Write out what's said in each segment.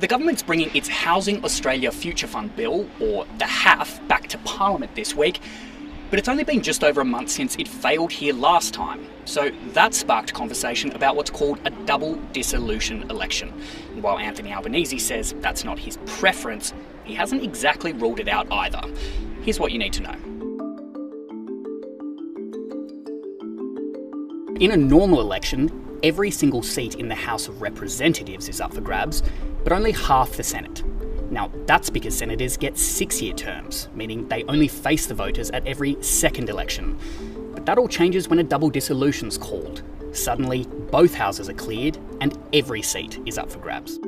The government's bringing its Housing Australia Future Fund bill, or the HAF, back to Parliament this week, but it's only been just over a month since it failed here last time. So that sparked conversation about what's called a double dissolution election. And while Anthony Albanese says that's not his preference, he hasn't exactly ruled it out either. Here's what you need to know. In a normal election, every single seat in the House of Representatives is up for grabs, but only half the Senate. Now, that's because senators get 6-year terms, meaning they only face the voters at every second election. But that all changes when a double dissolution's called. Suddenly, both houses are cleared and every seat is up for grabs.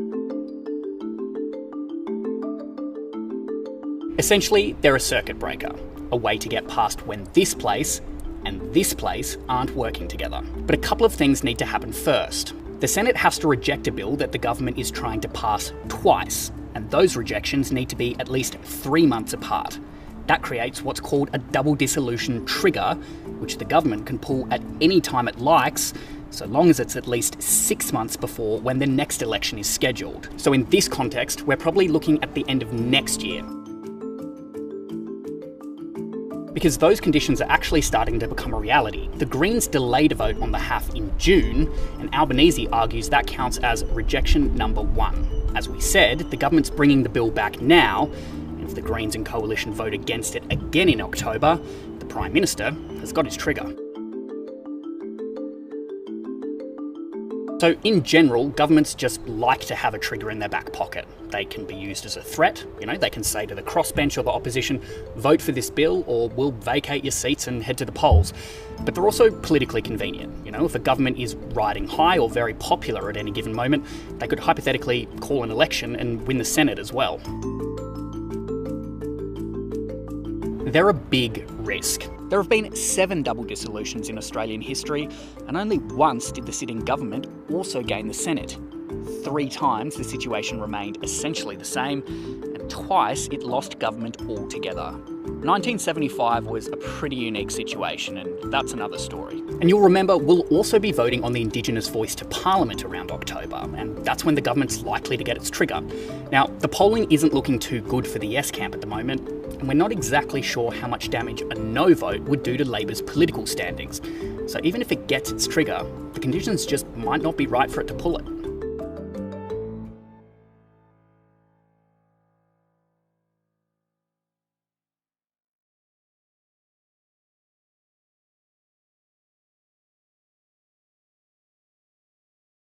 Essentially, they're a circuit breaker, a way to get past when this place and this place aren't working together. But a couple of things need to happen first. The Senate has to reject a bill that the government is trying to pass twice, and those rejections need to be at least 3 months apart. That creates what's called a double dissolution trigger, which the government can pull at any time it likes, so long as it's at least 6 months before when the next election is scheduled. So in this context, we're probably looking at the end of next year. Because those conditions are actually starting to become a reality. The Greens delayed a vote on the HAF in June, and Albanese argues that counts as rejection number 1. As we said, the government's bringing the bill back now, and if the Greens and Coalition vote against it again in October, the Prime Minister has got his trigger. So in general, governments just like to have a trigger in their back pocket. They can be used as a threat, they can say to the crossbench or the opposition, vote for this bill or we'll vacate your seats and head to the polls. But they're also politically convenient. If a government is riding high or very popular at any given moment, they could hypothetically call an election and win the Senate as well. They're a big risk. There have been 7 double dissolutions in Australian history, and only once did the sitting government also gain the Senate. 3 times the situation remained essentially the same, and twice it lost government altogether. 1975 was a pretty unique situation, and that's another story. And you'll remember we'll also be voting on the Indigenous voice to Parliament around October, and that's when the government's likely to get its trigger. Now, the polling isn't looking too good for the yes camp at the moment, and we're not exactly sure how much damage a no vote would do to Labor's political standings. So even if it gets its trigger, the conditions just might not be right for it to pull it.